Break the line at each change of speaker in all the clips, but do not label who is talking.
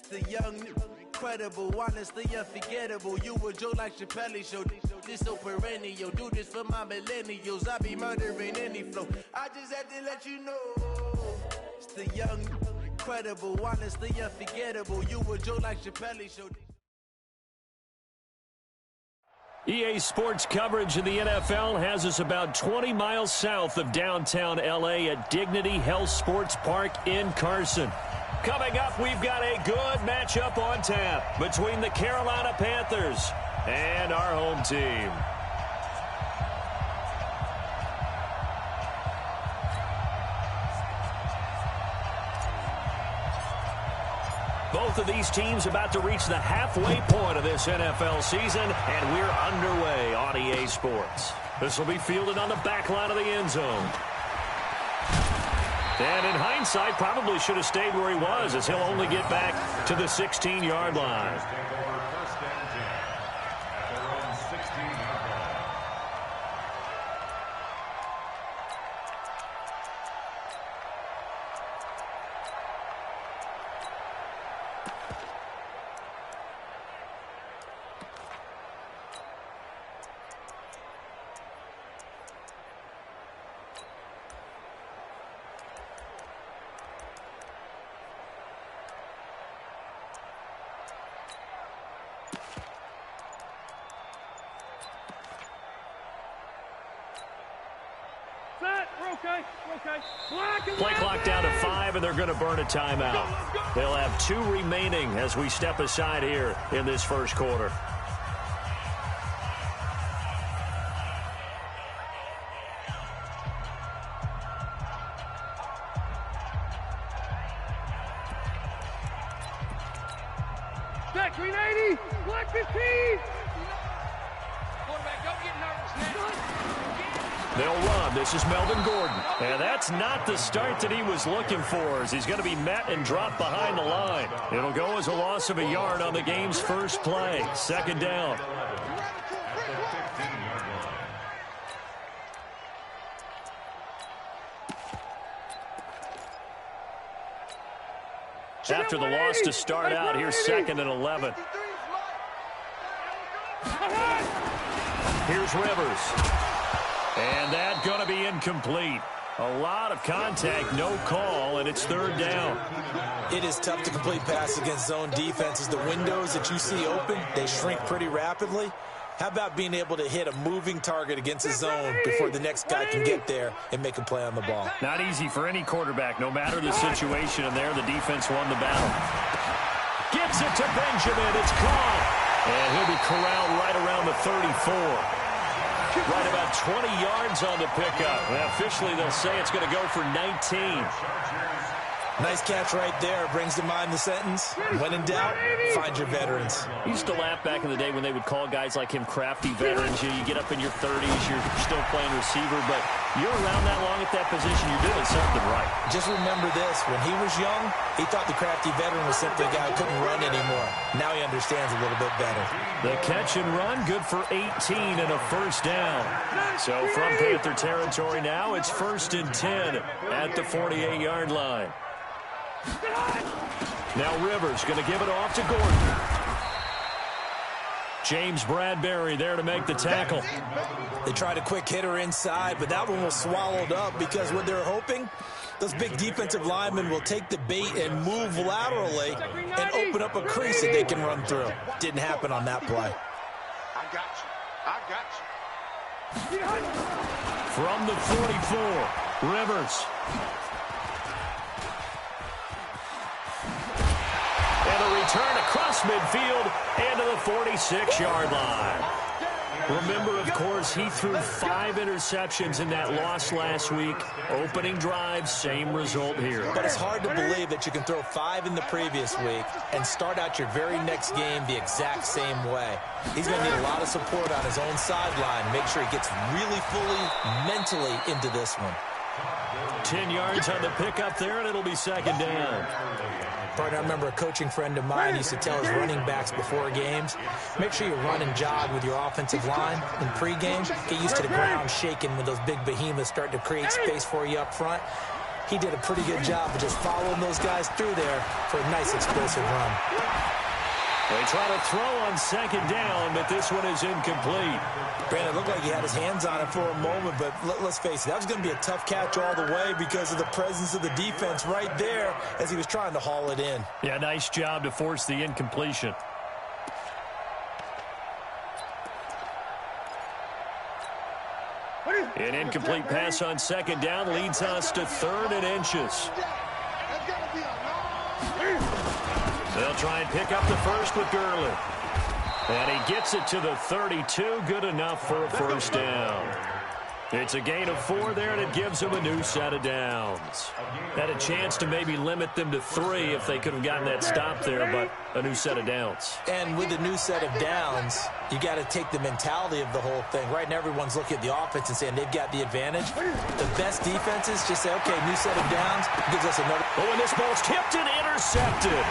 The young, incredible, honestly unforgettable. You a joke like Chappelle Show. This so perennial. Do this for my millennials. I be murdering any flow. I just had to let you know. It's the young, incredible, honestly unforgettable. You a joke like Chappelle Show.
EA Sports coverage of the NFL has us about 20 miles south of downtown L.A. at Dignity Health Sports Park in Carson. Coming up, we've got a good matchup on tap between the Carolina Panthers and our home team. Both of these teams about to reach the halfway point of this NFL season, and we're underway on EA Sports. This will be fielded on the back line of the end zone. And in hindsight, probably should have stayed where he was, as he'll only get back to the 16-yard line. Play clock down to 5, and they're going to burn a timeout. They'll have 2 remaining as we step aside here in this first quarter.
Back 380, black 15. Quarterback, don't get nervous now.
They'll run. This is Melvin Gordon. And that's not the start that he was looking for, as he's going to be met and dropped behind the line. It'll go as a loss of a yard on the game's first play. Second down. After the loss to start out, here's 2nd and 11. Here's Rivers. And that's going to be incomplete. A lot of contact, no call, and it's 3rd down.
It is tough to complete pass against zone defenses. The windows that you see open, they shrink pretty rapidly. How about being able to hit a moving target against a zone before the next guy can get there and make a play on the ball?
Not easy for any quarterback, no matter the situation, and there the defense won the battle. Gets it to Benjamin. It's caught. And he'll be corralled right around the 34. Right about 20 yards on the pickup. Well, officially, they'll say it's going to go for 19.
Nice catch right there. Brings to mind the sentence, when in doubt, find your veterans.
I used to laugh back in the day when they would call guys like him crafty veterans. You get up in your 30s, you're still playing receiver, but you're around that long at that position, you're doing something right.
Just remember this. When he was young, he thought the crafty veteran was simply a guy who couldn't run anymore. Now he understands a little bit better.
The catch and run, good for 18 and a first down. So from Panther territory now, it's 1st and 10 at the 48-yard line. Now Rivers going to give it off to Gordon. James Bradbury there to make the tackle.
They tried a quick hitter inside, but that one was swallowed up because what they're hoping, those big defensive linemen will take the bait and move laterally and open up a crease that they can run through. Didn't happen on that play.
I got you.
From the 44, Rivers. And a return across midfield and to the 46-yard line. Remember, of course, he threw 5 interceptions in that loss last week. Opening drive, same result here.
But it's hard to believe that you can throw 5 in the previous week and start out your very next game the exact same way. He's going to need a lot of support on his own sideline. Make sure he gets really fully mentally into this one.
10 yards on the pickup there, and it'll be 2nd down.
Partner, I remember a coaching friend of mine used to tell his running backs before games, make sure you run and jog with your offensive line in pregame. Get used to the ground shaking when those big behemoths start to create space for you up front. he did a pretty good job of just following those guys through there for a nice explosive run.
They try to throw on second down, but this one is incomplete.
Brandon, it looked like he had his hands on it for a moment, but let's face it, that was going to be a tough catch all the way because of the presence of the defense right there as he was trying to haul it in.
Yeah, nice job to force the incompletion. An incomplete pass on second down leads us to 3rd and inches. They'll try and pick up the first with Gurley. And he gets it to the 32. Good enough for a first down. It's a gain of 4 there, and it gives them a new set of downs. Had a chance to maybe limit them to 3 if they could have gotten that stop there, but a new set of downs.
And with a new set of downs, you got to take the mentality of the whole thing. Right now, everyone's looking at the offense and saying they've got the advantage. The best defenses just say, okay, new set of downs gives us another.
Oh, and this ball's tipped and intercepted.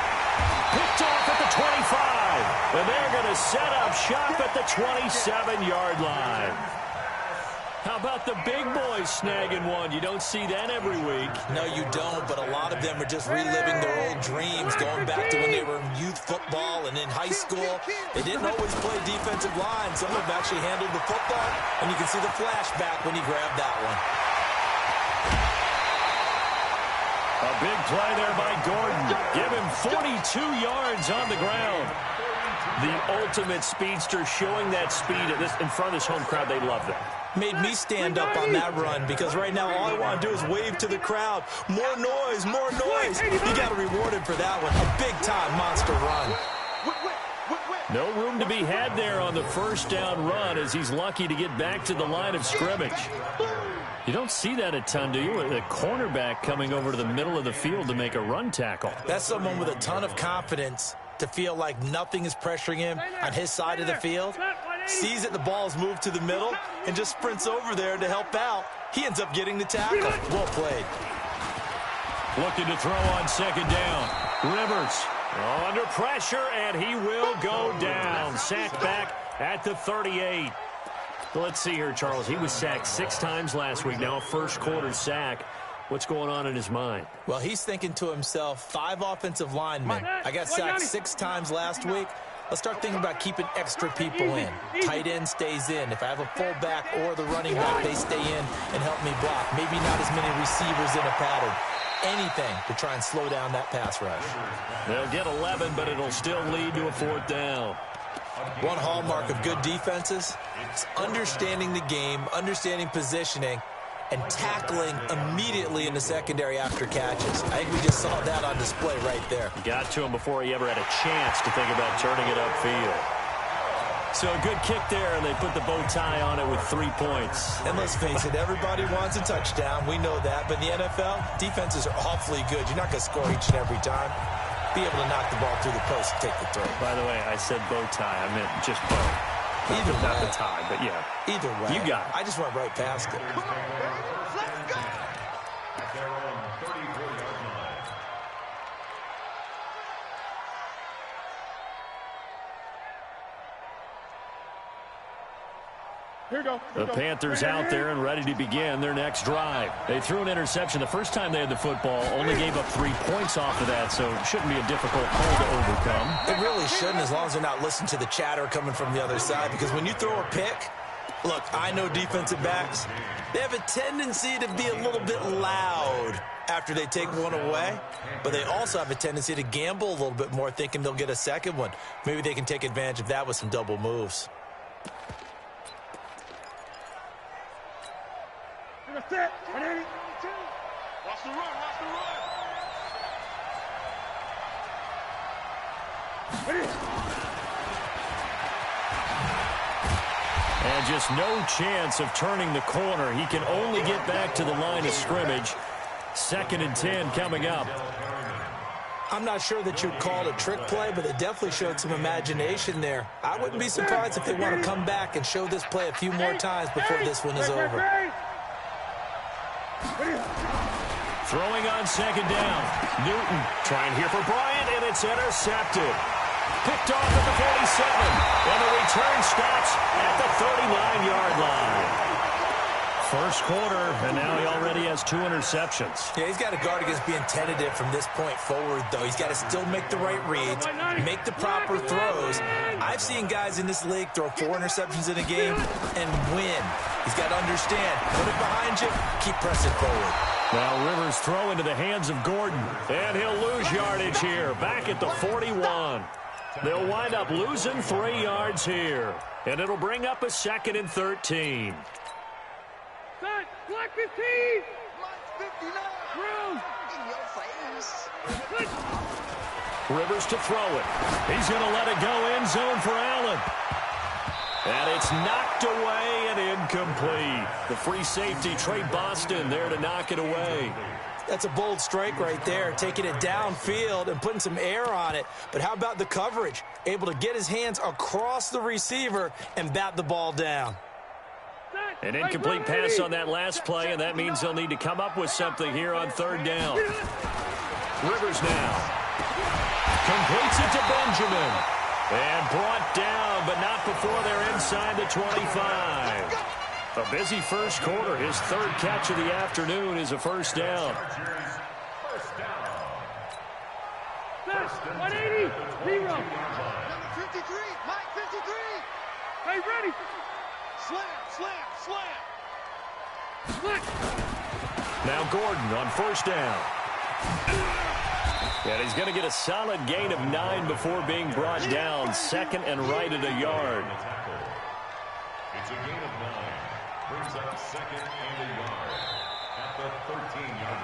Picked off at the 25. And they're going to set up shop at the 27-yard line. How about the big boys snagging one? You don't see that every week.
No, you don't, but a lot of them are just reliving their old dreams, going back to when they were in youth football and in high school. They didn't always play defensive line. Some of them actually handled the football, and you can see the flashback when he grabbed that one.
A big play there by Gordon. Give him 42 yards on the ground. The ultimate speedster showing that speed in front of this home crowd. They love that.
Made me stand up on that run because right now all I want to do is wave to the crowd. More noise, more noise. You got to reward him for that one. A big-time monster run.
No room to be had there on the first down run as he's lucky to get back to the line of scrimmage. You don't see that a ton, do you? A cornerback coming over to the middle of the field to make a run tackle.
That's someone with a ton of confidence to feel like nothing is pressuring him on his side of the field. Sees that the ball's moved to the middle and just sprints over there to help out. He ends up getting the tackle. Well played.
Looking to throw on second down. Rivers under pressure, and he will go down. Sacked back at the 38. Let's see here, Charles. He was sacked 6 times last week. Now a first quarter sack. What's going on in his mind?
Well, he's thinking to himself, 5 offensive linemen. I got sacked 6 times last week. Let's start thinking about keeping extra people in. Tight end stays in. If I have a fullback or the running back, they stay in and help me block. Maybe not as many receivers in a pattern. Anything to try and slow down that pass rush.
They'll get 11, but it'll still lead to a 4th down.
One hallmark of good defenses is understanding the game, understanding positioning, and tackling immediately in the secondary after catches. I think we just saw that on display right there.
Got to him before he ever had a chance to think about turning it upfield. So a good kick there, and they put the bow tie on it with 3 points.
And let's face it, everybody wants a touchdown. We know that. But in the NFL, defenses are awfully good. You're not going to score each and every time. Be able to knock the ball through the post and take the throw.
By the way, I said bow tie. I meant just bow.
Either way.
Not the tie, but yeah.
Either way.
You got it.
I just went right past it.
The Panthers out there and ready to begin their next drive. They threw an interception the first time they had the football, only gave up 3 points off of that, so it shouldn't be a difficult hole to overcome.
It really shouldn't, as long as they're not listening to the chatter coming from the other side, because when you throw a pick, look, I know defensive backs, they have a tendency to be a little bit loud after they take one away, but they also have a tendency to gamble a little bit more, thinking they'll get a second one. Maybe they can take advantage of that with some double moves.
Watch the run, watch the run.
And just no chance of turning the corner. He can only get back to the line of scrimmage. 2nd and 10 coming up.
I'm not sure that you'd call it a trick play, but it definitely showed some imagination there. I wouldn't be surprised if they want to come back and show this play a few more times before this one is over.
Throwing on second down. Newton trying here for Bryant, and it's intercepted. Picked off at the 47, and the return stops at the 39-yard line. First quarter, and now he already has 2 interceptions.
Yeah, he's got to guard against being tentative from this point forward, though. He's got to still make the right reads, make the proper throws. I've seen guys in this league throw 4 interceptions in a game and win. He's got to understand, put it behind you, keep pressing forward.
Now Rivers throw into the hands of Gordon, and he'll lose yardage here, back at the 41. They'll wind up losing 3 yards here, and it'll bring up a 2nd and 13.
Black 15! Black 59! In your face!
Rivers to throw it. He's going to let it go end zone for Allen. And it's knocked away and incomplete. The free safety, Trey Boston, there to knock it away.
That's a bold strike right there, taking it downfield and putting some air on it. But how about the coverage? Able to get his hands across the receiver and bat the ball down.
An incomplete pass on that last play, and that means they'll need to come up with something here on 3rd down. Rivers now completes it to Benjamin. And brought down, but not before they're inside the 25. A busy first quarter. His 3rd catch of the afternoon is a first down.
180, 0. Number 53, Mike 53. Hey, ready. Slam, slam, slam.
Now Gordon on first down. And he's going to get a solid gain of 9 before being brought down. 2nd and right at a yard.
It's a gain of 9. Brings up 2nd and a yard at the 13-yard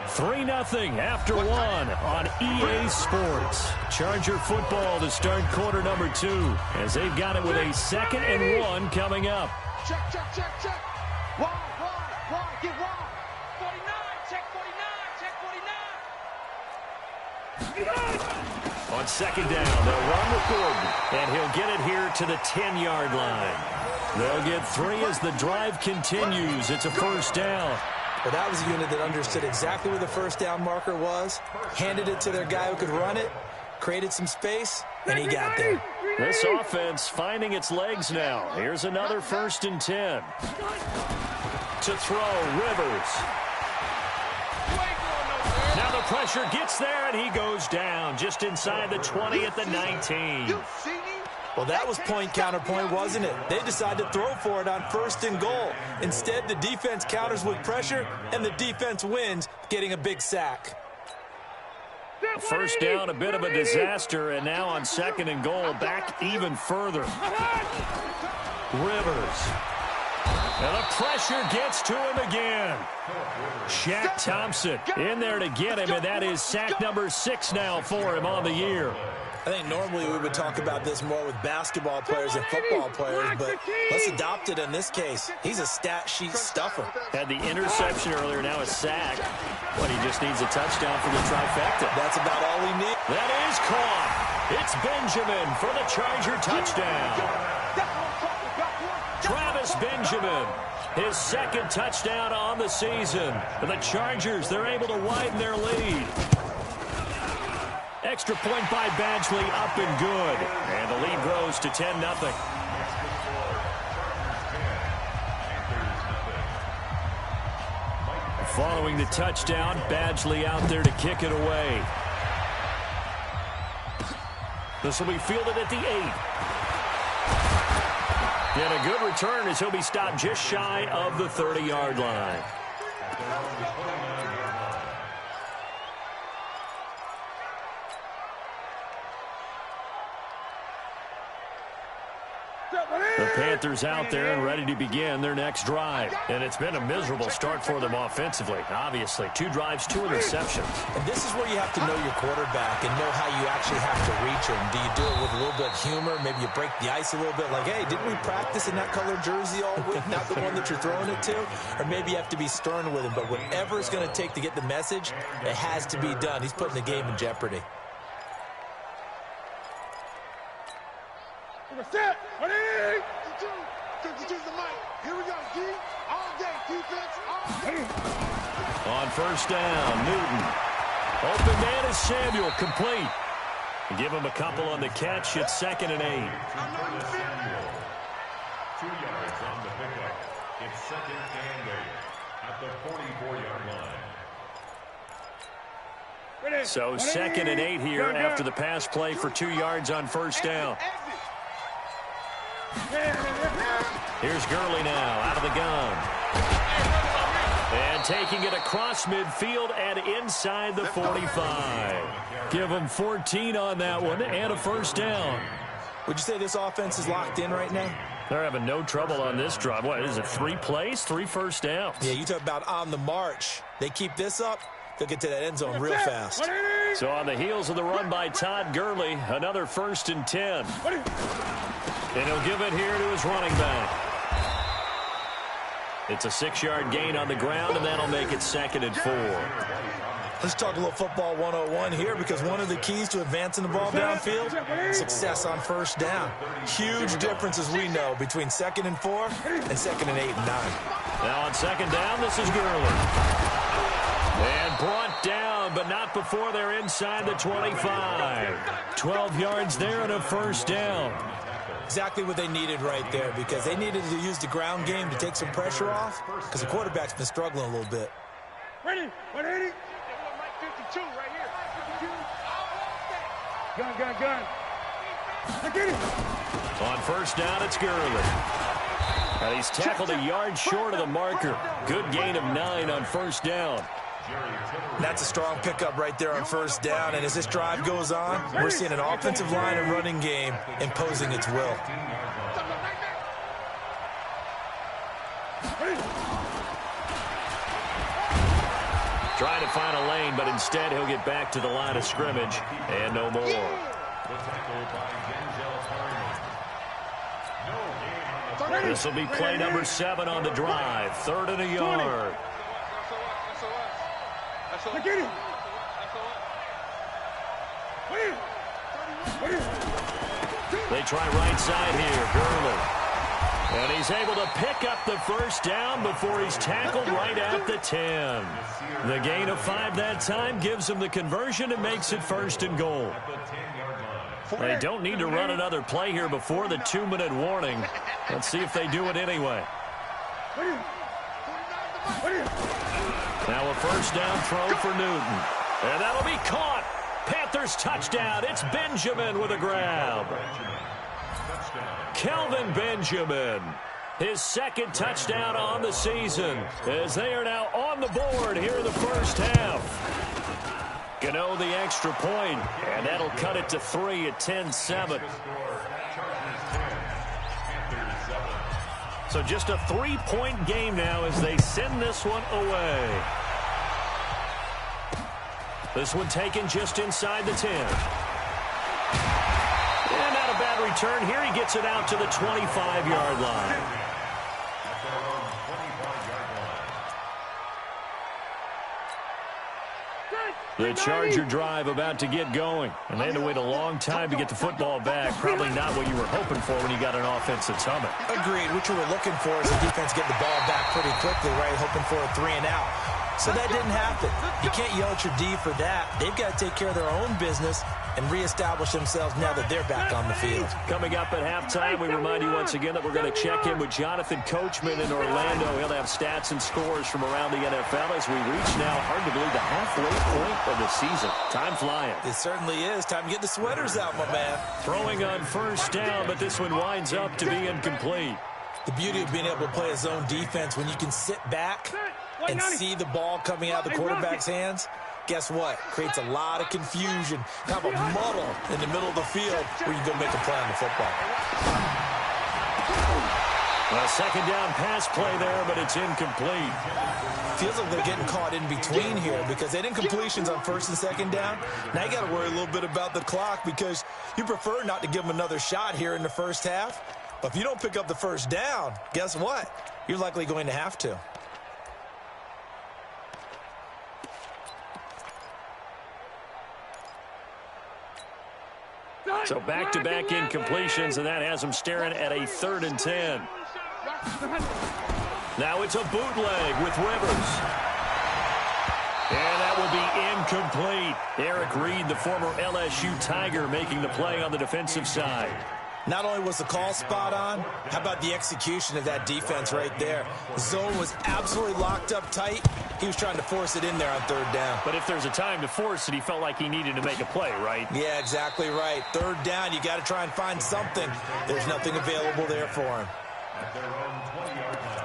line.
3-0 after 1 on EA Sports. Charger football to start quarter number 2 as they've got it with a 2nd and 1 coming up.
Check. Wide, get wide. 49, check 49.
On 2nd down, they'll run with Gordon, and he'll get it here to the 10-yard line. They'll get 3 as the drive continues. It's a first down.
Well, that was a unit that understood exactly where the first down marker was, handed it to their guy who could run it, created some space, and he got there.
This offense finding its legs now. Here's another 1st and 10. To throw, Rivers. Now the pressure gets there, and he goes down just inside the 20 at the 19.
Well, that was point counterpoint, wasn't it? They decided to throw for it on 1st and goal. Instead, the defense counters with pressure, and the defense wins, getting a big sack.
First down, a bit of a disaster, and now on 2nd and goal, back even further. Rivers. And the pressure gets to him again. Shaq Thompson in there to get him, and that is sack number 6 now for him on the year.
I think normally we would talk about this more with basketball players and football players, but let's adopt it in this case. He's a stat sheet stuffer.
Had the interception earlier, now a sack. But he just needs a touchdown for the trifecta.
That's about all he needs.
That is caught. It's Benjamin for the Charger touchdown. Travis Benjamin, his 2nd touchdown on the season. And the Chargers, they're able to widen their lead. Extra point by Badgley, up and good. And the lead grows to 10-0. Following the touchdown, Badgley out there to kick it away. This will be fielded at the 8. And a good return as he'll be stopped just shy of the 30-yard line. The Panthers out there and ready to begin their next drive. And it's been a miserable start for them offensively. Obviously, 2 drives, 2 interceptions.
And this is where you have to know your quarterback and know how you actually have to reach him. Do you do it with a little bit of humor? Maybe you break the ice a little bit like, hey, didn't we practice in that colored jersey all week? Not the one that you're throwing it to? Or maybe you have to be stern with him. But whatever it's going to take to get the message, it has to be done. He's putting the game in jeopardy.
Set. 52 the mic. Here we go, D. All day defense. All day.
On first down, Newton. Open man is Samuel, complete. Give him a couple on the catch. It's 2nd and 8.
2 yards on the pickup. It's 2nd and 8. 44-yard line.
So 2nd and 8 here after the pass play for 2 yards on first down. Here's Gurley now out of the gun. And taking it across midfield and inside the 45. Give them 14 on that one and a first down.
Would you say this offense is locked in right now?
They're having no trouble on this drive. What is it, 3 plays, 3 first downs?
Yeah, you talk about on the march. They keep this up, they'll get to that end zone real fast.
So on the heels of the run by Todd Gurley, another 1st and 10. And he'll give it here to his running back. It's a 6-yard gain on the ground, and that'll make it 2nd and 4.
Let's talk a little football 101 here, because one of the keys to advancing the ball downfield, success on first down. Huge difference, as we know, between 2nd and 4 and 2nd and 8 and 9.
Now on 2nd down, this is Gurley. And brought down, but not before they're inside the 25. 12 yards there and a first down.
Exactly what they needed right there, because they needed to use the ground game to take some pressure off, because the quarterback's been struggling a little bit.
Ready? 52 right here. Gun. Look at it.
On first down, it's Gurley. And he's tackled a yard short of the marker. Good gain of 9 on first down.
That's a strong pickup right there on first down, and as this drive goes on, we're seeing an offensive line and running game imposing its will.
Trying to find a lane, but instead he'll get back to the line of scrimmage, and no more. This will be play number 7 on the drive. 3rd and a yard.
Look at it.
They try right side here, Gurley. And he's able to pick up the first down before he's tackled right at the 10. The gain of 5 that time gives him the conversion and makes it 1st and goal. They don't need to run another play here before the 2-minute warning. Let's see if they do it anyway. Now a first down throw for Newton. And that'll be caught. Panthers touchdown. It's Benjamin with a grab. Kelvin Benjamin, his 2nd touchdown on the season, as they are now on the board here in the first half. Gano the extra point, and that'll cut it to 3 at 10-7. So just a 3-point game now as they send this one away. This one taken just inside the 10. And not a bad return here. He gets it out to the 25-yard line. The Charger drive about to get going. And they had to wait a long time to get the football back. Probably not what you were hoping for when you got an offense that's humming.
Agreed. What you were looking for is the defense getting the ball back pretty quickly, right? Hoping for a 3 and out. So that didn't happen. You can't yell at your D for that. They've got to take care of their own business and reestablish themselves now that they're back on the field.
Coming up at halftime, we remind you once again that we're going to check in with Jonathan Coachman in Orlando. He'll have stats and scores from around the NFL as we reach now, hard to believe, the halfway point of the season. Time flying.
It certainly is. Time to get the sweaters out, my man.
Throwing on first down, but this one winds up to be incomplete.
The beauty of being able to play a zone defense when you can sit back and see the ball coming out of the quarterback's hands, guess what? Creates a lot of confusion, kind of a muddle in the middle of the field where you go make a play on the football.
A 2nd down pass play there, but it's incomplete.
Feels like they're getting caught in between here because they didn't completions on 1st and 2nd down. Now you got to worry a little bit about the clock because you prefer not to give them another shot here in the first half. But if you don't pick up the first down, guess what? You're likely going to have to.
So back-to-back incompletions, and that has them staring at a 3rd and 10. Now it's a bootleg with Rivers. And that will be incomplete. Eric Reed, the former LSU Tiger, making the play on the defensive side.
Not only was the call spot on, how about the execution of that defense right there? The zone was absolutely locked up tight. He was trying to force it in there on third down.
But if there's a time to force it, he felt like he needed to make a play, right?
Yeah, exactly right. Third down, you got to try and find something. There's nothing available there for him.
At their own 20-yard line.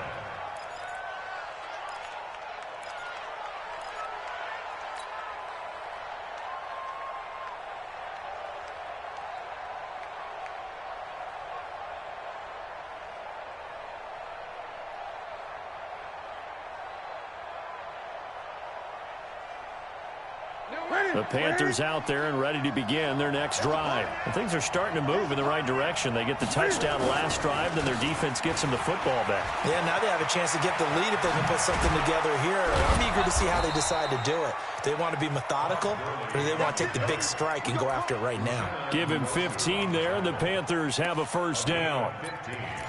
The Panthers out there and ready to begin their next drive. And things are starting to move in the right direction. They get the touchdown last drive, then their defense gets them the football back.
Yeah, now they have a chance to get the lead if they can put something together here. I'm eager to see how they decide to do it. Do they want to be methodical, or do they want to take the big strike and go after it right now?
Give him 15 there, and the Panthers have a first down.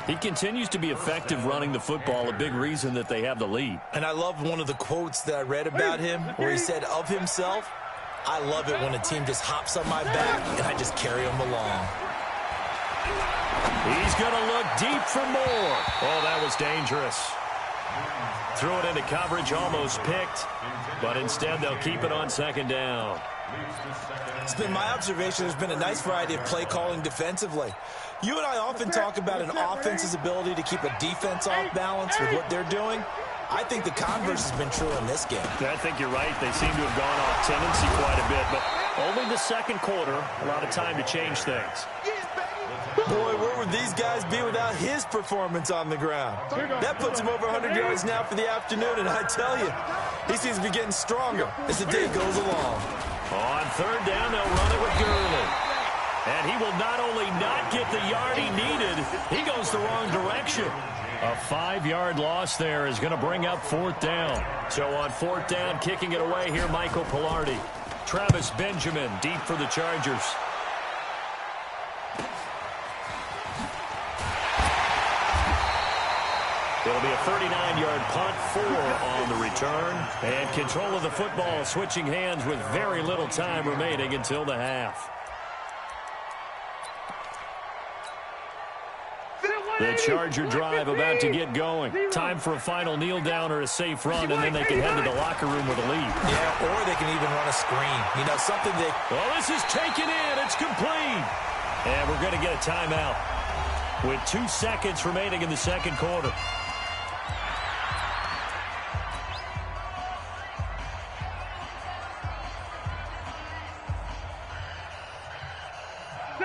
He continues to be effective running the football, a big reason that they have the lead.
And I love one of the quotes that I read about him where he said of himself, "I love it when a team just hops on my back and I just carry them along."
He's going to look deep for more. Oh, that was dangerous. Threw it into coverage, almost picked, but instead they'll keep it on second down.
It's been my observation there's been a nice variety of play calling defensively. You and I often talk about an offense's ability to keep a defense off balance with what they're doing. I think the converse has been true in this game.
I think you're right. They seem to have gone off tendency quite a bit, but only the second quarter, a lot of time to change things.
Boy, where would these guys be without his performance on the ground? That puts him over 100 yards now for the afternoon, and I tell you, he seems to be getting stronger as the day goes along.
On third down, they'll run it with Gurley. And he will not only not get the yard he needed, he goes the wrong direction. A 5-yard loss there is going to bring up fourth down. So on fourth down, kicking it away here, Michael Pilardi. Travis Benjamin deep for the Chargers. It'll be a 39-yard punt, 4 on the return. And control of the football switching hands with very little time remaining until the half. The Charger drive about to get going. Time for a final kneel down or a safe run, and then they can head to the locker room with a lead.
Yeah, or they can even run a screen. You know, something they...
Well, this is taken in. It's complete. And we're going to get a timeout with 2 seconds remaining in the second quarter.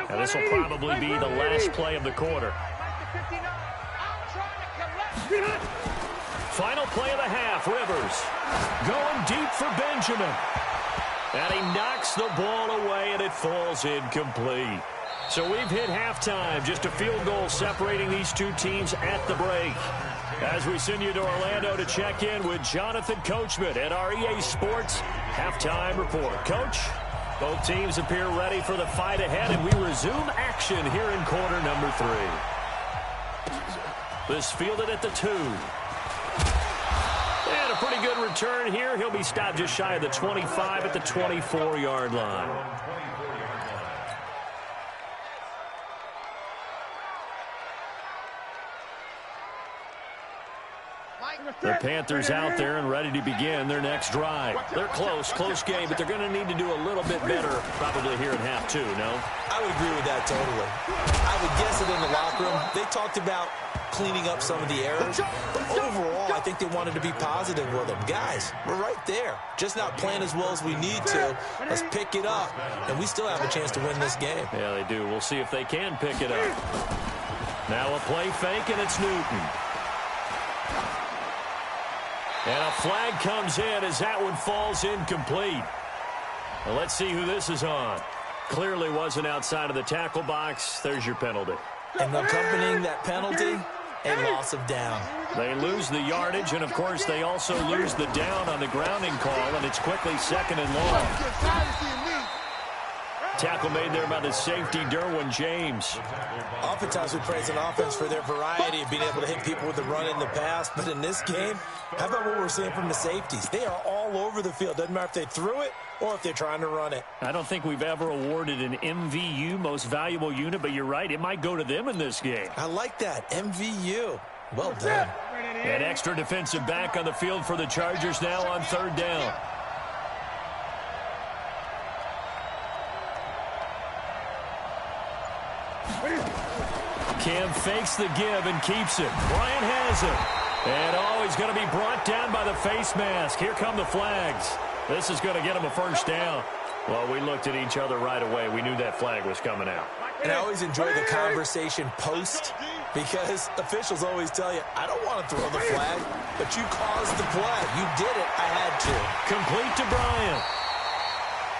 And this will probably be the last play of the quarter. Final play of the half, Rivers. Going deep for Benjamin. And he knocks the ball away, and it falls incomplete. So we've hit halftime. Just a field goal separating these two teams at the break. As we send you to Orlando to check in with Jonathan Coachman at our EA Sports Halftime Report. Coach, both teams appear ready for the fight ahead, and we resume action here in quarter number 3. This fielded at the 2. And a pretty good return here. He'll be stopped just shy of the 25 at the 24-yard line. The Panthers out there and ready to begin their next drive. They're close game, but they're going to need to do a little bit better probably here in half 2, no?
I would agree with that totally. I would guess it in the locker room. They talked about cleaning up some of the errors, but overall, I think they wanted to be positive with them. Guys, we're right there. Just not playing as well as we need to. Let's pick it up, and we still have a chance to win this game.
Yeah, they do. We'll see if they can pick it up. Now a play fake, and it's Newton. And a flag comes in as that one falls incomplete. Well, let's see who this is on. Clearly wasn't outside of the tackle box. There's your penalty.
And accompanying that penalty, a loss of down.
They lose the yardage, and, of course, they also lose the down on the grounding call, and it's quickly 2nd and long. Tackle made there by the safety, Derwin James.
Oftentimes we praise an offense for their variety of being able to hit people with the run and the pass, but in this game, how about what we're seeing from the safeties? They are all all over the field. Doesn't matter if they threw it or if they're trying to run it.
I don't think we've ever awarded an MVU, most valuable unit, but you're right. It might go to them in this game.
I like that. MVU. Well done.
An extra defensive back on the field for the Chargers now on third down. Cam fakes the give and keeps it. Bryant has it. And, he's going to be brought down by the face mask. Here come the flags. This is going to get him a first down. Well, we looked at each other right away. We knew that flag was coming out.
And I always enjoy the conversation post because officials always tell you, I don't want to throw the flag, but you caused the play. You did it. I had to.
Complete to Bryant.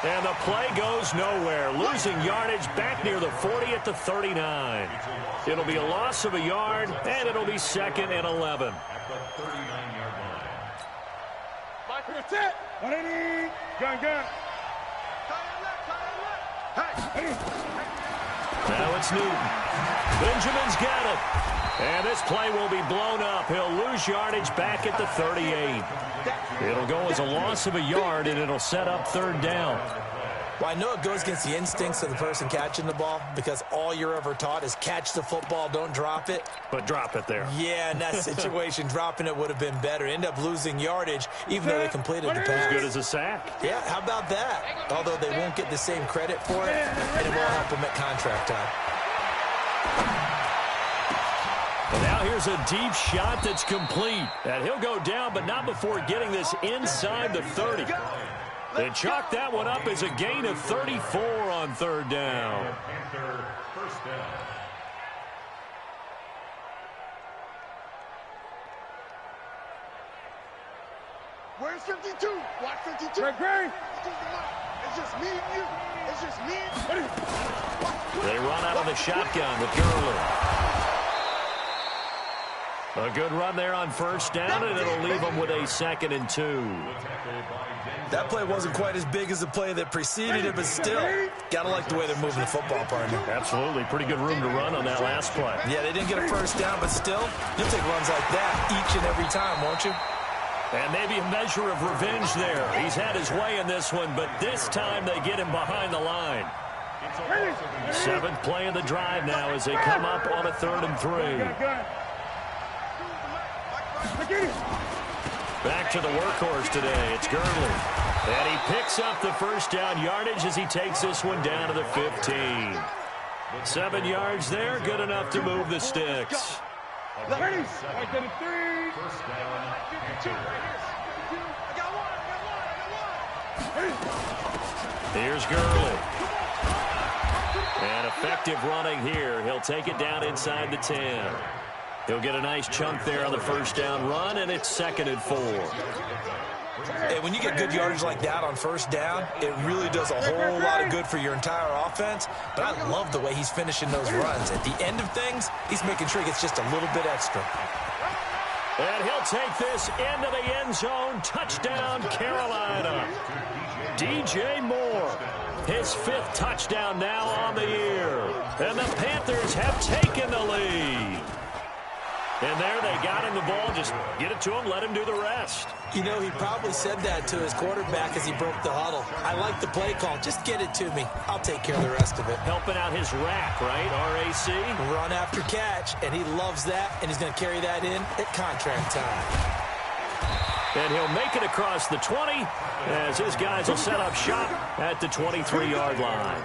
And the play goes nowhere. Losing yardage back near the 40 at the 39. It'll be a loss of a yard, and it'll be 2nd and 11.
At the 39-yard line.
That's it. 180. Gun.
Now it's Newton. Benjamin's got it. And this play will be blown up. He'll lose yardage back at the 38. It'll go as a loss of a yard, and it'll set up third down.
Well, I know it goes against the instincts of the person catching the ball because all you're ever taught is catch the football, don't drop it.
But drop it there.
Yeah, in that situation, dropping it would have been better. End up losing yardage, even though they completed the pass.
As good as a sack.
Yeah, how about that? Although they won't get the same credit for it, and it won't help them at contract time.
And now here's a deep shot that's complete. And he'll go down, but not before getting this inside the 30. They chalk that one up as a gain of 34 on third down.
Panther first down.
Where's 52? Watch 52. Great. It's just me and you. It's just me and you.
They run out of the shotgun with Gurley. A good run there on first down, and it'll leave them with a 2nd and 2.
That play wasn't quite as big as the play that preceded it, but still, gotta like the way they're moving the football, partner.
Absolutely. Pretty good room to run on that last play.
Yeah, they didn't get a first down, but still, you'll take runs like that each and every time, won't you?
And maybe a measure of revenge there. He's had his way in this one, but this time they get him behind the line. 7th play of the drive now as they come up on a 3rd and 3. Back to the workhorse today. It's Gurley. And he picks up the first down yardage as he takes this one down to the 15. 7 yards there, good enough to move the sticks.
Ready.
First down.
Here's Gurley. And effective running here. He'll take it down inside the 10. He'll get a nice chunk there on the first down run, and it's 2nd and 4.
Hey, when you get good yardage like that on first down, it really does a whole lot of good for your entire offense. But I love the way he's finishing those runs. At the end of things, he's making sure he gets just a little bit extra.
And he'll take this into the end zone. Touchdown, Carolina. DJ Moore, his 5th touchdown now on the year. And the Panthers have taken the lead. And there they got him the ball. Just get it to him, let him do the rest.
You know, he probably said that to his quarterback as he broke the huddle. I like the play call. Just get it to me. I'll take care of the rest of it.
Helping out his rack, right? RAC.
Run after catch, and he loves that, and he's going to carry that in at contract time.
And he'll make it across the 20 as his guys will set up shop at the 23-yard line.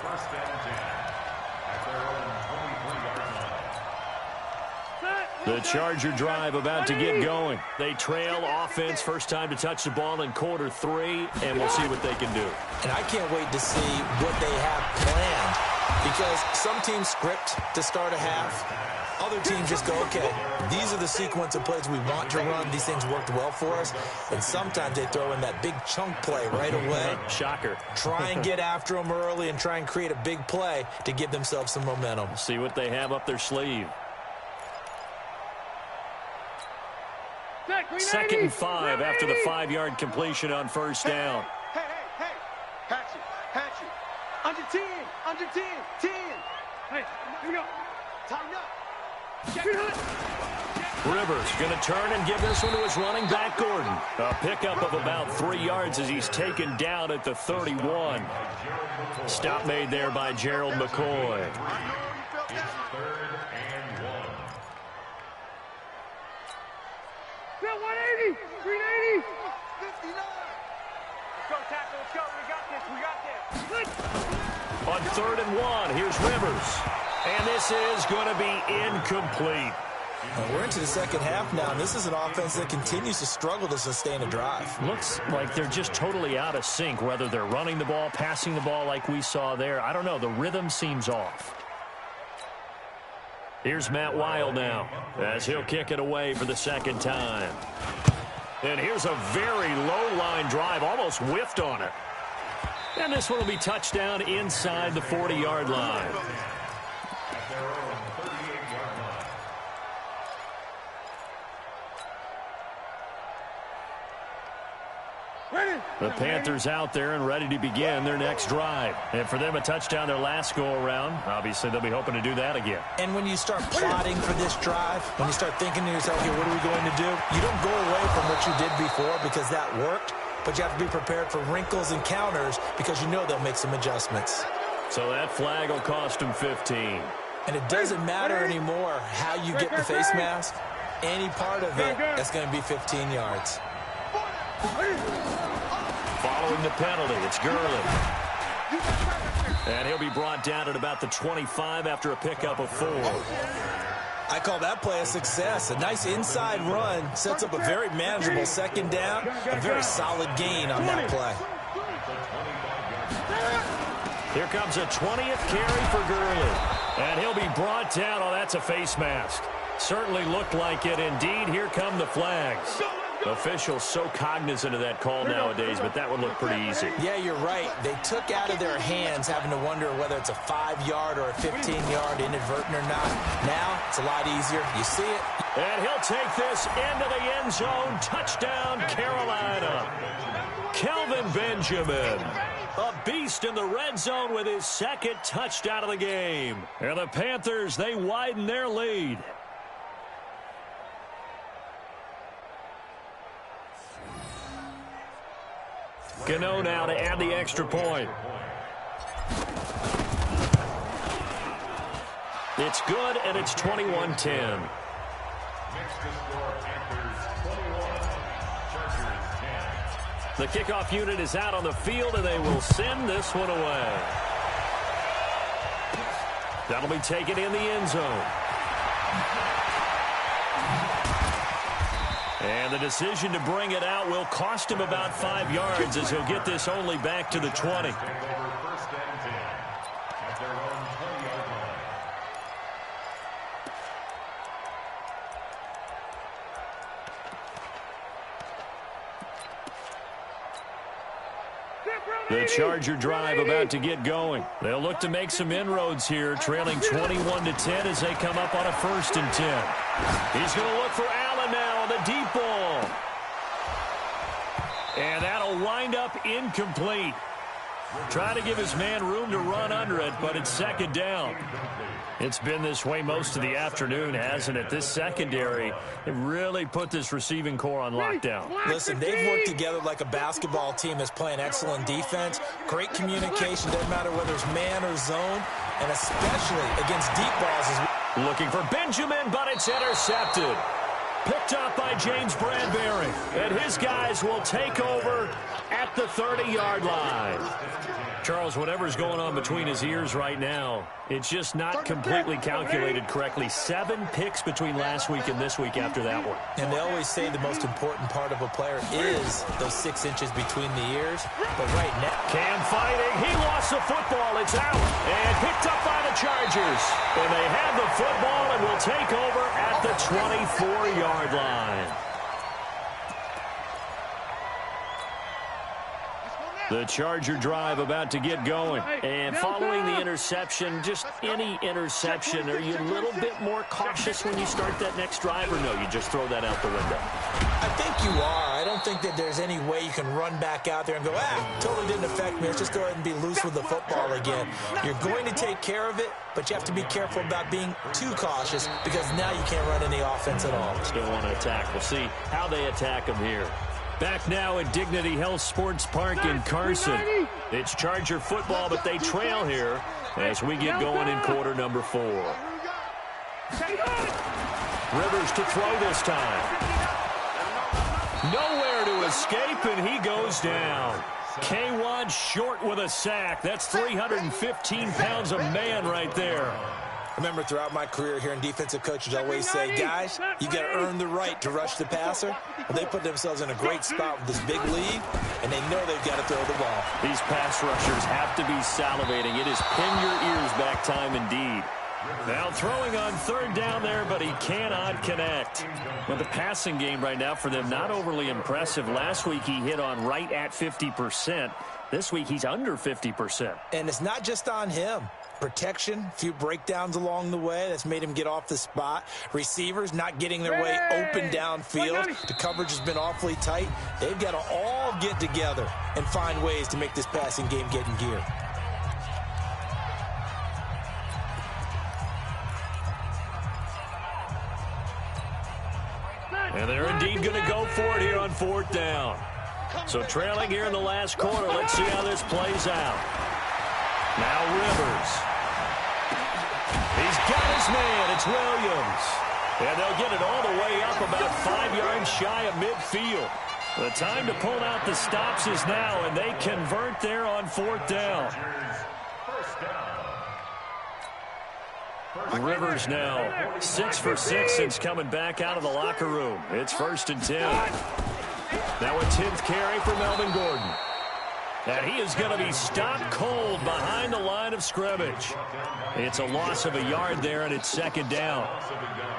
The Charger drive about to get going. They trail offense, first time to touch the ball in quarter 3, and we'll see what they can do.
And I can't wait to see what they have planned because some teams script to start a half. Other teams just go, okay, these are the sequence of plays we want to run. These things worked well for us. And sometimes they throw in that big chunk play right away.
Shocker.
Try and get after them early and try and create a big play to give themselves some momentum.
See what they have up their sleeve. 2nd and 5 after the 5-yard completion on first down.
Hey. Patch it. Under 10. 10. Hey, here we go. Tighten up. Get hot.
Rivers going to turn and give this one to his running back, Gordon. A pickup of about 3 yards as he's taken down at the 31. Stop made there by Gerald McCoy.
It's 3rd and 1.
Bill, 180! 380! 59! Let's go, tackle. Let's go. We got this.
On 3rd and 1, here's Rivers. And this is going to be incomplete.
And we're into the second half now, and this is an offense that continues to struggle to sustain a drive.
Looks like they're just totally out of sync, whether they're running the ball, passing the ball like we saw there. I don't know. The rhythm seems off. Here's Matt Weil now as he'll kick it away for the second time. And here's a very low-line drive, almost whiffed on it. And this one will be touchdown inside the 40-yard line. The Panthers out there and ready to begin their next drive. And for them, a touchdown their last go-around. Obviously, they'll be hoping to do that again.
And when you start plotting for this drive, when you start thinking to yourself, okay, what are we going to do? You don't go away from what you did before because that worked, but you have to be prepared for wrinkles and counters because you know they'll make some adjustments.
So that flag will cost them 15.
And it doesn't matter anymore how you get the face mask. Any part of it, that's going to be 15 yards.
Following the penalty, it's Gurley. And he'll be brought down at about the 25 after a pickup of 4.
I call that play a success. A nice inside run sets up a very manageable second down. A very solid gain on that play.
Here comes a 20th carry for Gurley. And he'll be brought down. Oh, that's a face mask. Certainly looked like it. Indeed, here come the flags. Officials so cognizant of that call nowadays, but that would look pretty easy.
Yeah, you're right. They took out of their hands having to wonder whether it's a 5-yard or a 15-yard inadvertent or not. Now, it's a lot easier. You see it.
And he'll take this into the end zone. Touchdown, Carolina. Kelvin Benjamin, a beast in the red zone with his second touchdown of the game. And the Panthers, they widen their lead. Gano now to add the extra point. It's good, and it's 21-10.
Next to score, Panthers 21, Chargers 10.
The kickoff unit is out on the field, and they will send this one away. That'll be taken in the end zone. And the decision to bring it out will cost him about 5 yards as he'll get this only back to the 20. The Charger drive about to get going. They'll look to make some inroads here, trailing 21-10 as they come up on a 1st and 10. He's going to look for Allen now on the deep ball. And that'll wind up incomplete. Try to give his man room to run under it, but it's 2nd down. It's been this way most of the afternoon, hasn't it? This secondary, it really put this receiving core on lockdown.
Listen, they've worked together like a basketball team that's playing excellent defense. Great communication, doesn't matter whether it's man or zone, and especially against deep balls.
Looking for Benjamin, but it's intercepted. Picked up by James Bradbury. And his guys will take over at the 30-yard line. Charles, whatever's going on between his ears right now, it's just not completely calculated correctly. 7 picks between last week and this week after that one.
And they always say the most important part of a player is those 6 inches between the ears. But right now,
Cam fighting. He lost the football. It's out. And picked up by the Chargers. And they have the football and will take over at the 24-yard line. The Charger drive about to get going. And following the interception, just any interception, are you a little bit more cautious when you start that next drive, or no, you just throw that out the window?
I think you are. I don't don't think that there's any way you can run back out there and go, totally didn't affect me. Let's just go ahead and be loose with the football again. You're going to take care of it, but you have to be careful about being too cautious because now you can't run any offense at all.
Still want to attack. We'll see how they attack them here. Back now at Dignity Health Sports Park in Carson. It's Charger football, but they trail here as we get going in quarter number 4. Rivers to throw this time. Nowhere to escape, and he goes down. K1 short with a sack. That's 315 pounds of man right there.
Remember, throughout my career here in defensive coaches, I always say, guys, you got to earn the right to rush the passer. Well, they put themselves in a great spot with this big lead, and they know they've got to throw the ball.
These pass rushers have to be salivating. It is pin your ears back time indeed. Now throwing on third down there, but he cannot connect. Well, the passing game right now for them, not overly impressive. Last week he hit on right at 50%. This week he's under 50%.
And it's not just on him. Protection, a few breakdowns along the way. That's made him get off the spot. Receivers not getting their way open downfield. The coverage has been awfully tight. They've got to all get together and find ways to make this passing game get in gear.
And they're indeed going to go for it here on fourth down. So trailing here in the last quarter. Let's see how this plays out. Now Rivers. He's got his man. It's Williams. And they'll get it all the way up about 5 yards shy of midfield. The time to pull out the stops is now, and they convert there on fourth down. Rivers now 6 for 6 since coming back out of the locker room. It's 1st and 10. Now a 10th carry for Melvin Gordon. And he is going to be stopped cold behind the line of scrimmage. It's a loss of a yard there, and it's 2nd down.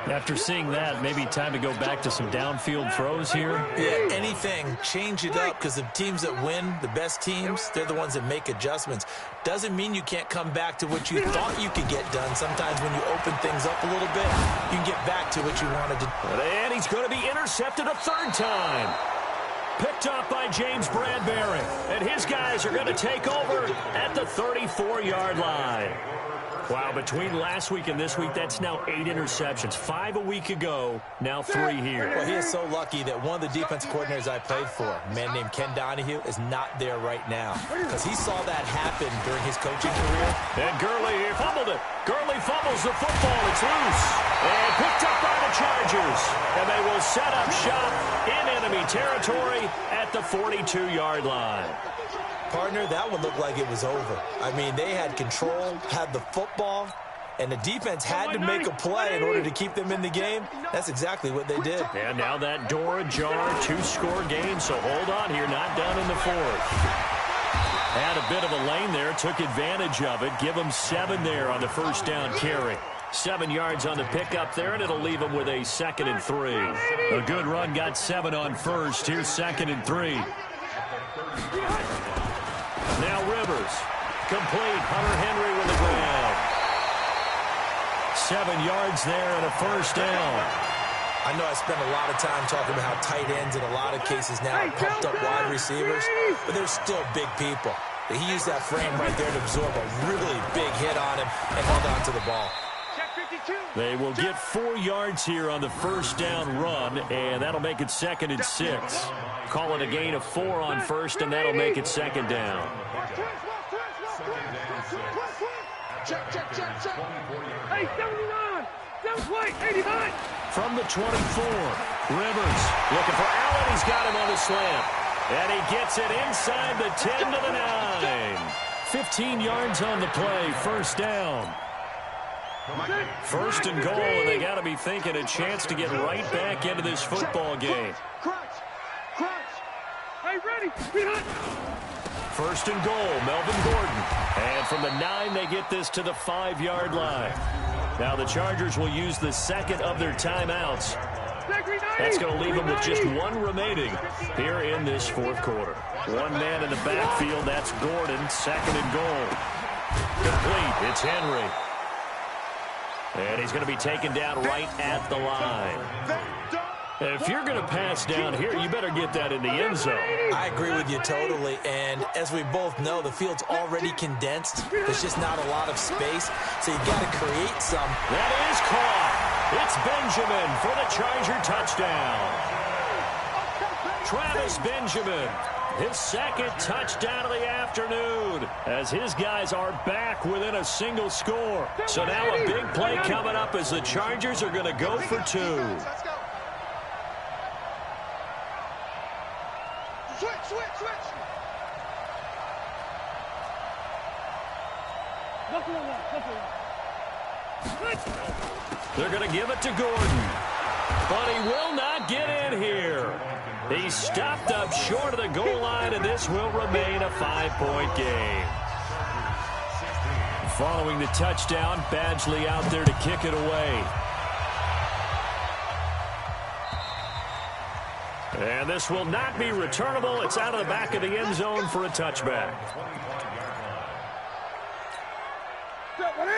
After seeing that, maybe time to go back to some downfield throws here.
Yeah, anything. Change it up, because the teams that win, the best teams, they're the ones that make adjustments. Doesn't mean you can't come back to what you thought you could get done. Sometimes when you open things up a little bit, you can get back to what you wanted to do.
And he's going to be intercepted a 3rd time. Picked off by James Bradbury. And his guys are going to take over at the 34-yard line. Wow, between last week and this week, that's now 8 interceptions. 5 a week ago, now 3 here.
Well, he is so lucky that one of the defense coordinators I played for, a man named Ken Donahue, is not there right now. Because he saw that happen during his coaching career.
And Gurley here fumbled it. Gurley fumbles the football. It's loose. And picked up by the Chargers. And they will set up shop in enemy territory at the 42-yard line.
Partner, that one looked like it was over. I mean, they had control, had the football, and the defense had to make a play in order to keep them in the game. That's exactly what they did.
And now that door ajar, 2-score game, so hold on here, not done in the 4th. Had a bit of a lane there, took advantage of it. Give them 7 there on the 1st down carry. 7 yards on the pickup there, and it'll leave them with a 2nd and 3. A good run, got 7 on 1st. Here's 2nd and 3. Now Rivers, complete. Hunter Henry with the grab. 7 yards there and a 1st down.
I know I spent a lot of time talking about how tight ends in a lot of cases now are pumped up wide receivers, but they're still big people. He used that frame right there to absorb a really big hit on him and held on to the ball.
They will get 4 yards here on the 1st down run, and that'll make it 2nd and 6. Call it a gain of 4 on 1st, and that'll make it 2nd down.
Hey, 79! Don't play, 89!
From the 24, Rivers looking for Allen. He's got him on the slant. And he gets it inside the 10 to the 9. 15 yards on the play, 1st down. 1st and goal, and they got to be thinking a chance to get right back into this football game.
Hey, ready, behind.
1st and goal, Melvin Gordon. And from the 9, they get this to the 5-yard line. Now the Chargers will use the 2nd of their timeouts. That's going to leave them with just 1 remaining here in this 4th quarter. 1 man in the backfield, that's Gordon, 2nd and goal. Complete, it's Henry. And he's going to be taken down right at the line. If you're going to pass down here, you better get that in the end zone.
I agree with you totally. And as we both know, the field's already condensed. There's just not a lot of space. So you got to create some.
That is caught. It's Benjamin for the Charger touchdown. Travis Benjamin, his second touchdown of the afternoon, as his guys are back within a single score. So now a big play coming up as the Chargers are going to go for two. They're going to give it to Gordon, but he will not get in here. He's stopped up short of the goal line, and this will remain a 5-point game. Following the touchdown, Badgley out there to kick it away. And this will not be returnable. It's out of the back of the end zone for a touchback.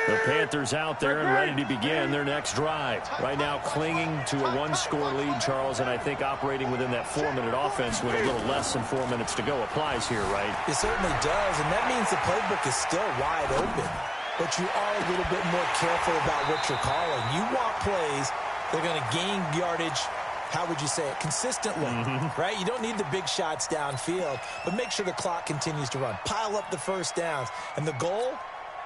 The Panthers out there and ready to begin their next drive. Right now clinging to a one-score lead, Charles, and I think operating within that 4-minute offense with a little less than 4 minutes to go applies here, right?
It certainly does, and that means the playbook is still wide open. But you are a little bit more careful about what you're calling. You want plays that are going to gain yardage, how would you say it, consistently, right? You don't need the big shots downfield, but make sure the clock continues to run. Pile up the first downs, and the goal,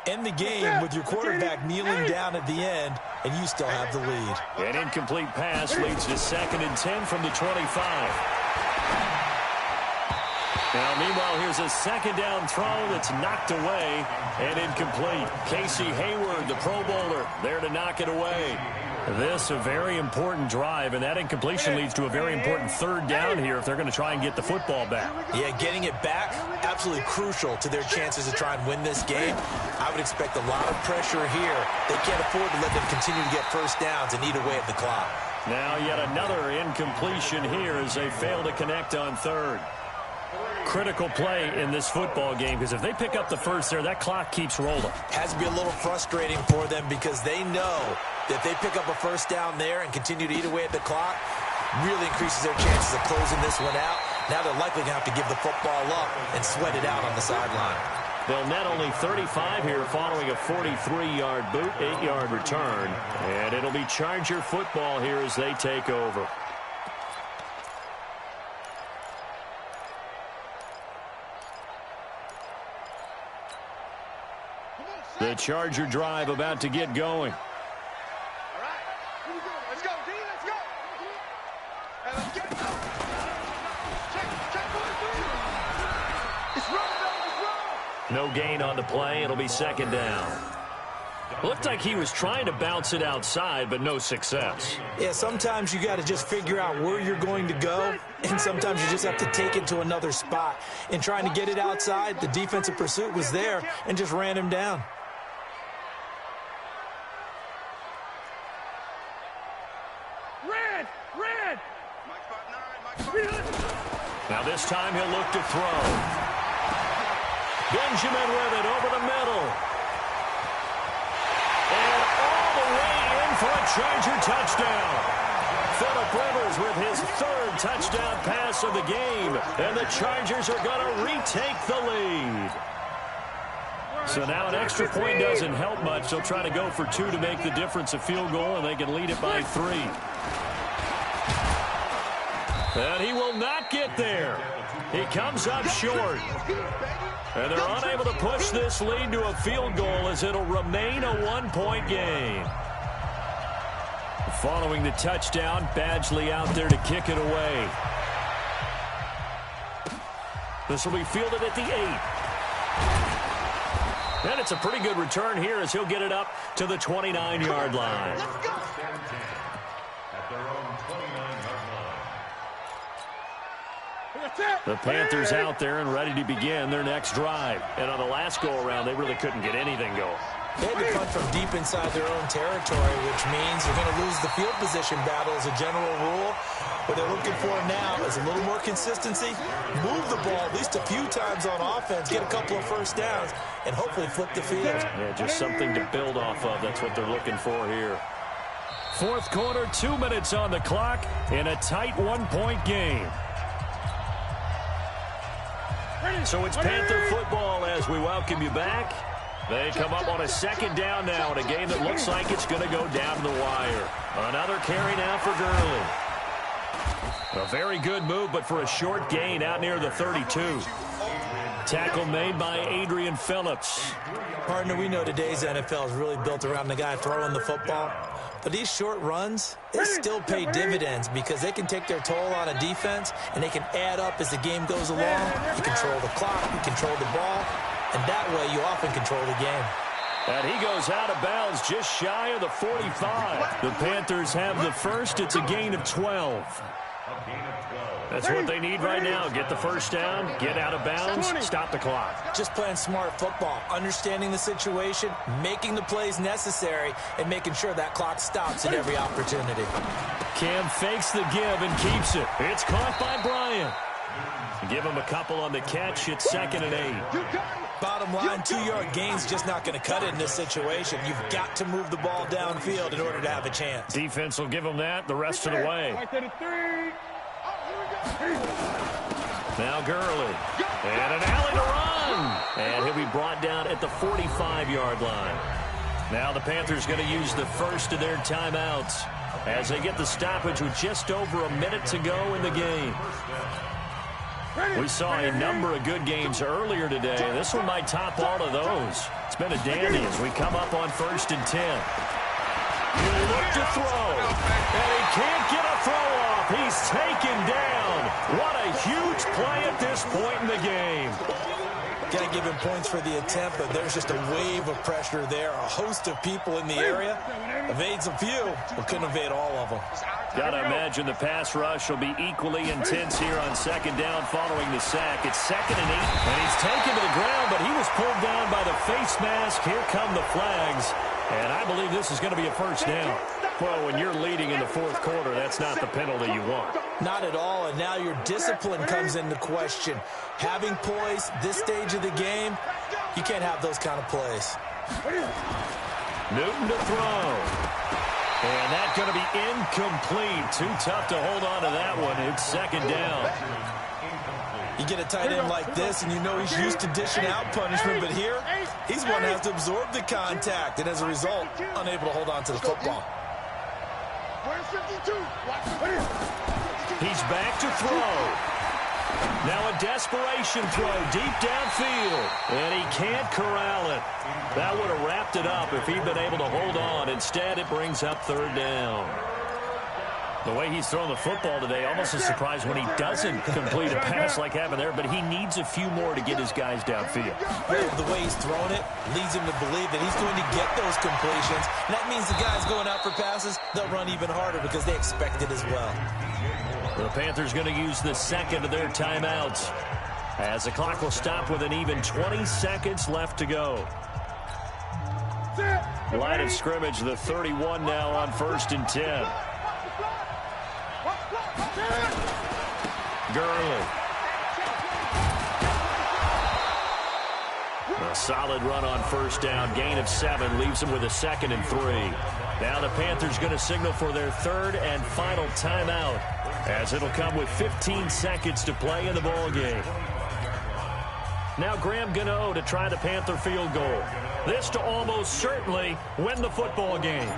end the game with your quarterback kneeling down at the end, and you still have the lead.
An incomplete pass leads to 2nd and 10 from the 25. Now, meanwhile, here's a second down throw that's knocked away and incomplete. Casey Hayward, the Pro Bowler, there to knock it away. This a very important drive, and that incompletion leads to a very important 3rd down here if they're going to try and get the football back.
Yeah, getting it back, absolutely crucial to their chances to try and win this game. I would expect a lot of pressure here. They can't afford to let them continue to get first downs and eat away at the clock.
Now yet another incompletion here as they fail to connect on 3rd. Critical play in this football game, because if they pick up the first there, that clock keeps rolling.
Has to be a little frustrating for them because they know that if they pick up a first down there and continue to eat away at the clock, really increases their chances of closing this one out. Now they're likely going to have to give the football up and sweat it out on the sideline.
They'll net only 35 here following a 43-yard boot, 8-yard return. And it'll be Charger football here as they take over. The Charger drive about to get going.
All right, here we go. Let's go, D. Let's go. And let's get it. Check 1, 3. It's running, it's running.
No gain on the play. It'll be 2nd down. Looked like he was trying to bounce it outside, but no success.
Yeah, sometimes you got to just figure out where you're going to go, and sometimes you just have to take it to another spot. In trying to get it outside, the defensive pursuit was there and just ran him down.
Now this time he'll look to throw. Benjamin with it over the middle. And all the way in for a Charger touchdown. Phillip Rivers with his 3rd touchdown pass of the game. And the Chargers are going to retake the lead. So now an extra point doesn't help much. They'll try to go for 2 to make the difference a field goal, and they can lead it by 3. And he will not get there. He comes up short. And they're unable to push this lead to a field goal as it'll remain a 1-point game. Following the touchdown, Badgley out there to kick it away. This will be fielded at the 8. And it's a pretty good return here as he'll get it up to the 29-yard line. The Panthers out there and ready to begin their next drive. And on the last go-around, they really couldn't get anything going.
They had to punt from deep inside their own territory, which means you're going to lose the field position battle as a general rule. What they're looking for now is a little more consistency, move the ball at least a few times on offense, get a couple of first downs, and hopefully flip the field.
Yeah, just something to build off of. That's what they're looking for here. Fourth quarter, 2 minutes on the clock in a tight 1-point game. So it's Panther football as we welcome you back. They come up on a second down now in a game that looks like it's going to go down to the wire. Another carry now for Gurley. A very good move, but for a short gain out near the 32. Tackle made by Adrian Phillips.
Partner, we know today's NFL is really built around the guy throwing the football. But these short runs, they still pay dividends because they can take their toll on a defense and they can add up as the game goes along. You control the clock, you control the ball, and that way you often control the game.
And he goes out of bounds just shy of the 45. The Panthers have the first. It's a gain of 12. That's what they need right now. Get the first down, get out of bounds, stop the clock.
Just playing smart football, understanding the situation, making the plays necessary, and making sure that clock stops at every opportunity.
Cam fakes the give and keeps it. It's caught by Bryant. Give him a couple on the catch. It's 2nd and 8.
Bottom line, 2-yard gain's just not going to cut it in this situation. You've got to move the ball downfield in order to have a chance.
Defense will give them that the rest of the way. Now Gurley. And an alley to run. And he'll be brought down at the 45-yard line. Now the Panthers going to use the first of their timeouts as they get the stoppage with just over a minute to go in the game. We saw a number of good games earlier today. This one might top all of those. It's been a dandy as we come up on 1st and 10. He'll look to throw. And he can't get a throw off. He's taken down. What a huge play at this point in the game.
Got to give him points for the attempt, but there's just a wave of pressure there. A host of people in the area. Evades a few, but couldn't evade all of them.
Got to imagine the pass rush will be equally intense here on 2nd down following the sack. It's 2nd and 8, and he's taken to the ground, but he was pulled down by the face mask. Here come the flags, and I believe this is going to be a first down. Well, when you're leading in the 4th quarter, that's not the penalty you want.
Not at all, and now your discipline comes into question. Having poise this stage of the game, you can't have those kind of plays.
Newton to throw. And that's going to be incomplete. Too tough to hold on to that one. It's 2nd down.
You get a tight end like this, and you know he's used to dishing out punishment, but here, he's one that has to absorb the contact, and as a result, unable to hold on to the football.
He's back to throw. Now a desperation throw deep downfield, and he can't corral it. That would have wrapped it up if he'd been able to hold on. Instead, it brings up 3rd down. The way he's thrown the football today, almost a surprise when he doesn't complete a pass like happened there, but he needs a few more to get his guys downfield.
The way he's thrown it leads him to believe that he's going to get those completions. And that means the guys going out for passes, they'll run even harder because they expect it as well.
The Panthers going to use the 2nd of their timeouts as the clock will stop with an even 20 seconds left to go. Line of scrimmage, the 31 now on 1st and 10. Gurley. A solid run on 1st down. Gain of 7 leaves him with a 2nd and 3. Now the Panthers going to signal for their 3rd and final timeout, as it'll come with 15 seconds to play in the ball game. Now Graham Gano to try the Panther field goal. This to almost certainly win the football game.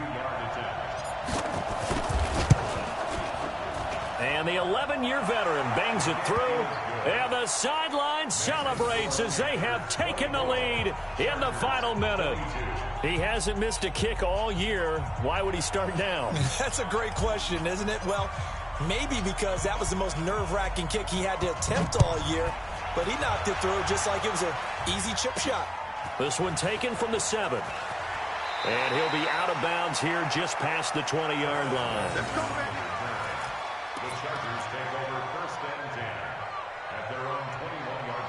And the 11-year veteran bangs it through. And the sideline celebrates as they have taken the lead in the final minute. He hasn't missed a kick all year. Why would he start now?
That's a great question, isn't it? Well, maybe because that was the most nerve-wracking kick he had to attempt all year. But he knocked it through just like it was an easy chip shot.
This one taken from the 7. And he'll be out of bounds here just past the 20-yard line.
The Chargers take over 1st and 10 at their own 21-yard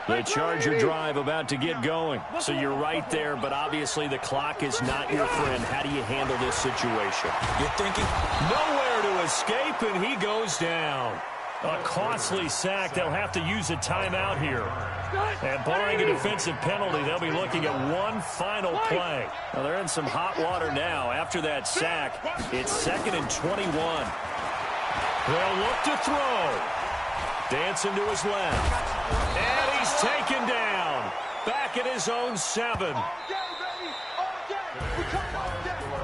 line.
The Charger drive about to get going. So you're right there, but obviously the clock is not your friend. How do you handle this situation?
You're thinking
nowhere to escape, and he goes down. A costly sack. They'll have to use a timeout here. And barring a defensive penalty, they'll be looking at one final play. Now, they're in some hot water now. After that sack, it's 2nd and 21. They'll look to throw. Dancing to his left. And he's taken down. Back at his own 7.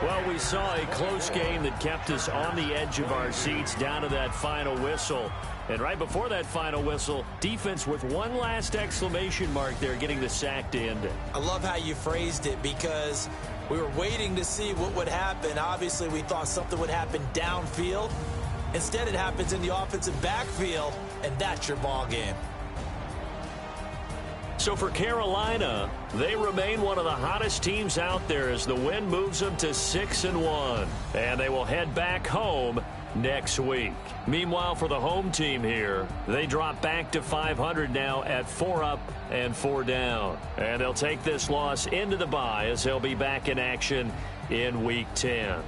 Well, we saw a close game that kept us on the edge of our seats down to that final whistle. And right before that final whistle, defense with one last exclamation mark there, getting the sack to end it.
I love how you phrased it, because we were waiting to see what would happen. Obviously, we thought something would happen downfield. Instead, it happens in the offensive backfield, and that's your ball game.
So for Carolina, they remain one of the hottest teams out there as the win moves them to 6-1. And they will head back home next week. Meanwhile, for the home team here, they drop back to 500 now at 4 up and 4 down. And they'll take this loss into the bye as they'll be back in action in Week 10.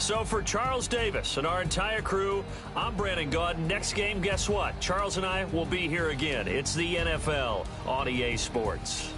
So for Charles Davis and our entire crew, I'm Brandon Gaudin. Next game, guess what? Charles and I will be here again. It's the NFL on EA Sports.